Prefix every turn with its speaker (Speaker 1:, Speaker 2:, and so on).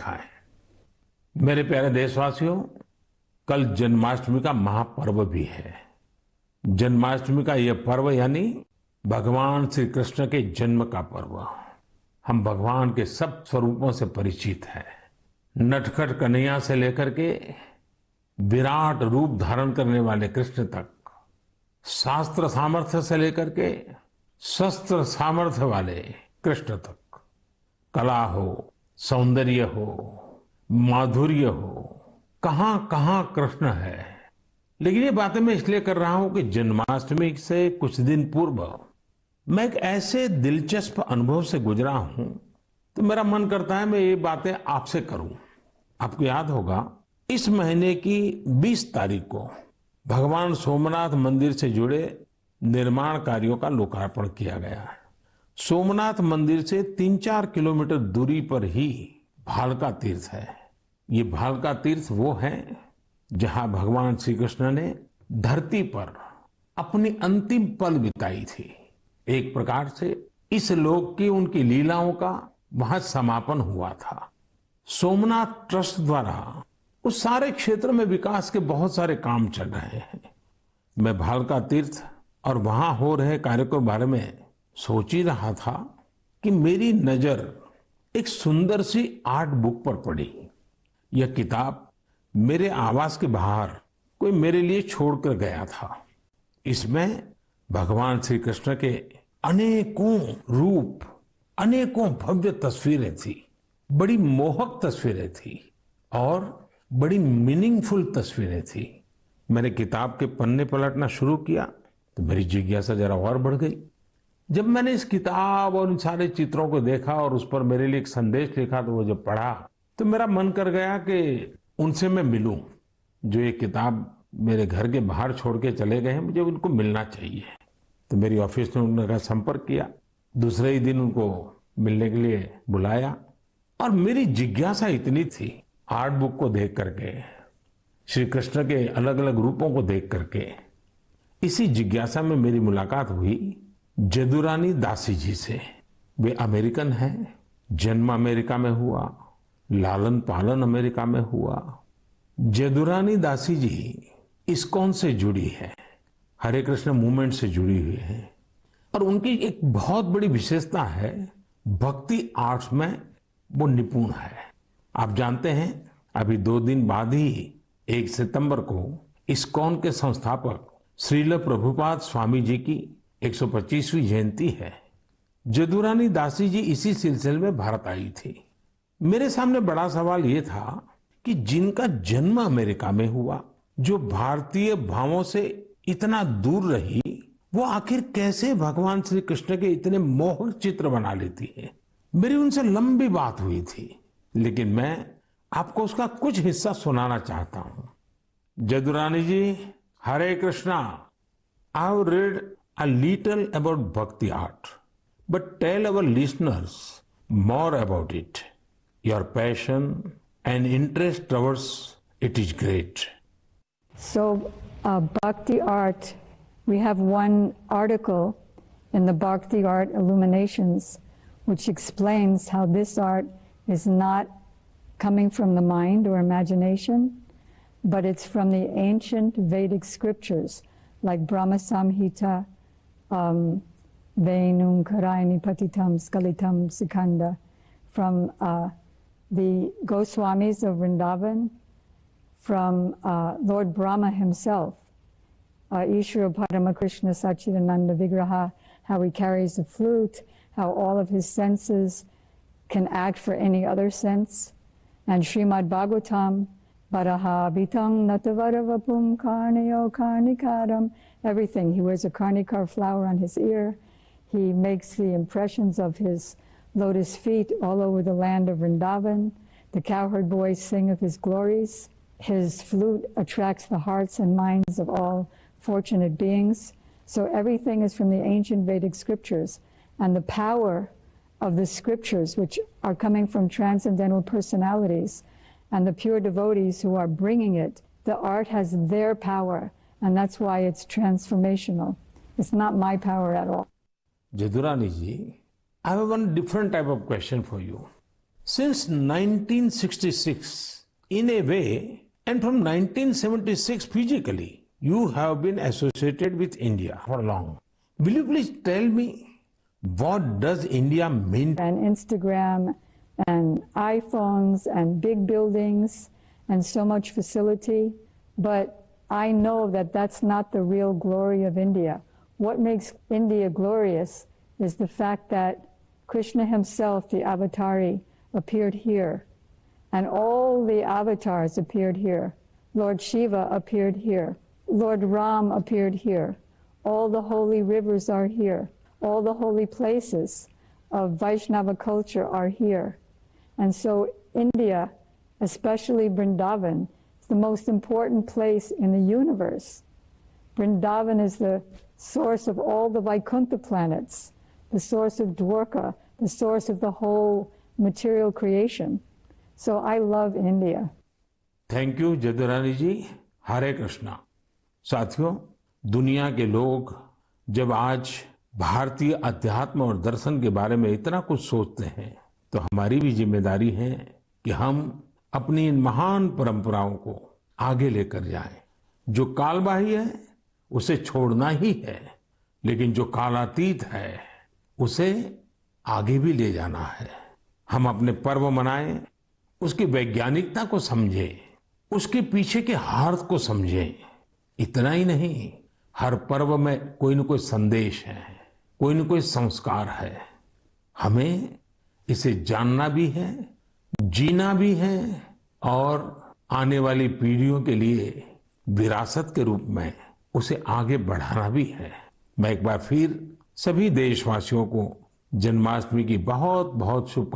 Speaker 1: दिखाएं। मेरे प्यारे देशवासियों, कल जन्माष्टमी का महापर्व भी है। जन्माष्टमी का यह पर्व यानी भगवान श्री कृष्ण के जन्म का पर्व। हम भगवान के सब स्वरूपों से परिचित हैं। नटखट कन्हैया से लेकर के विराट रूप धारण करने वाले कृष्ण तक, शास्त्र सामर्थ्य से लेकर के शस्त्र सामर्थ्य वाले कृष्ण तक, कला हो, सौंदर्य हो, माधुर्य हो, कहां कहां कृष्ण है। लेकिन ये बातें मैं इसलिए कर रहा हूं कि जन्माष्टमी से कुछ दिन पूर्व मैं एक ऐसे दिलचस्प अनुभव से गुजरा हूं, तो मेरा मन करता है मैं ये बातें आपसे करूं। आपको याद होगा, इस महीने की 20 तारीख को भगवान सोमनाथ मंदिर से जुड़े निर्माण कार्यों का लोकार्पण किया गया है। सोमनाथ मंदिर से 3-4 किलोमीटर दूरी पर ही भालका तीर्थ है। ये भालका तीर्थ वो है जहां भगवान श्री कृष्ण ने धरती पर अपनी अंतिम पल बिताई थी। एक प्रकार से इस लोक की उनकी लीलाओं का वहां समापन हुआ था। सोमनाथ ट्रस्ट द्वारा उस सारे क्षेत्र में विकास के बहुत सारे काम चल रहे हैं। मैं भालका तीर्थ और वहां हो रहे कार्य के बारे में सोच ही रहा था कि मेरी नजर एक सुंदर सी आर्ट बुक पर पड़ी। यह किताब मेरे आवास के बाहर कोई मेरे लिए छोड़कर गया था। इसमें भगवान श्री कृष्ण के अनेकों रूप, अनेकों भव्य तस्वीरें थी, बड़ी मोहक तस्वीरें थी और बड़ी मीनिंगफुल तस्वीरें थी। मैंने किताब के पन्ने पलटना शुरू किया तो मेरी जिज्ञासा जरा और बढ़ गई। जब मैंने इस किताब और इन सारे चित्रों को देखा और उस पर मेरे लिए एक संदेश लिखा, तो वो जब पढ़ा तो मेरा मन कर गया कि उनसे मैं मिलूं। जो ये किताब मेरे घर के बाहर छोड़ के चले गए हैं, मुझे उनको मिलना चाहिए। तो मेरी ऑफिस ने उनका संपर्क किया। दूसरे ही दिन उनको मिलने के लिए बुलाया और मेरी जिज्ञासा इतनी थी, आर्ट बुक को देख करके, श्री कृष्ण के अलग अलग रूपों को देख करके, इसी जिज्ञासा में मेरी मुलाकात हुई जदुरानी दासी जी से। वे अमेरिकन हैं, जन्म अमेरिका में हुआ, लालन पालन अमेरिका में हुआ। जदुरानी दासी जी इस्कॉन से जुड़ी है, हरे कृष्ण मूवमेंट से जुड़ी हुई है और उनकी एक बहुत बड़ी विशेषता है, भक्ति आर्ट्स में वो निपुण है। आप जानते हैं, अभी 2 दिन बाद ही 1 सितंबर को इस्कॉन के संस्थापक श्रील प्रभुपाद स्वामी जी की 125वीं जयंती है। जदुरानी दासी जी इसी सिलसिले में भारत आई थी। मेरे सामने बड़ा सवाल ये था कि जिनका जन्म अमेरिका में हुआ, जो भारतीय भावों से इतना दूर रही, वो आखिर कैसे भगवान श्री कृष्ण के इतने मोहक चित्र बना लेती है। मेरी उनसे लंबी बात हुई थी, लेकिन मैं आपको उसका कुछ हिस्सा सुनाना चाहता हूं। Jadurani ji, Hare Krishna. I have read a little about bhakti art, but tell our listeners more about it. Your passion and interest towards it is great.
Speaker 2: So, bhakti art, we have one article in the Bhakti Art Illuminations which explains how this art is not coming from the mind or imagination, but it's from the ancient Vedic scriptures like Brahma Samhita, Venum Karayani Patitam Skalitam Sikanda, from the Goswamis of Vrindavan, from Lord Brahma himself, Ishvara Paramakrishna Sachidananda Vigraha, how he carries the flute, how all of his senses can act for any other sense, and Srimad Bhagavatam, Baraha Bitang Natavaravapum Karnayo Karnikaram, everything. He wears a karnikar flower on his ear. He makes the impressions of his lotus feet all over the land of Vrindavan. The cowherd boys sing of his glories. His flute attracts the hearts and minds of all fortunate beings. So everything is from the ancient Vedic scriptures. And the power of the scriptures, which are coming from transcendental personalities, and the pure devotees who are bringing it, the art has their power, and that's why it's transformational. It's not my power at all.
Speaker 1: Jadurani ji, I have one different type of question for you. Since 1966, in a way, and from 1976 physically, you have been associated with India for long. Will you please tell me, what does India mean?
Speaker 2: And Instagram and iPhones and big buildings and so much facility. But I know that that's not the real glory of India. What makes India glorious is the fact that Krishna himself, the Avatari, appeared here. And all the avatars appeared here. Lord Shiva appeared here. Lord Ram appeared here. All the holy rivers are here. All the holy places of Vaishnava culture are here. And so India, especially Vrindavan, is the most important place in the universe. Vrindavan is the source of all the Vaikuntha planets, the source of Dwarka, the source of the whole material creation. So I love India.
Speaker 1: Thank you Jadurani ji. Hare Krishna. साथियों, दुनिया के लोग जब आज भारतीय अध्यात्म और दर्शन के बारे में इतना कुछ सोचते हैं, तो हमारी भी जिम्मेदारी है कि हम अपनी इन महान परंपराओं को आगे लेकर जाएं। जो कालबाह्य है उसे छोड़ना ही है, लेकिन जो कालातीत है उसे आगे भी ले जाना है। हम अपने पर्व मनाएं, उसकी वैज्ञानिकता को समझें, उसके पीछे के अर्थ को समझें। इतना ही नहीं, हर पर्व में कोई न कोई संदेश है, कोई न कोई संस्कार है। हमें इसे जानना भी है, जीना भी है और आने वाली पीढ़ियों के लिए विरासत के रूप में उसे आगे बढ़ाना भी है। मैं एक बार फिर सभी देशवासियों को जन्माष्टमी की बहुत बहुत शुभकामनाएं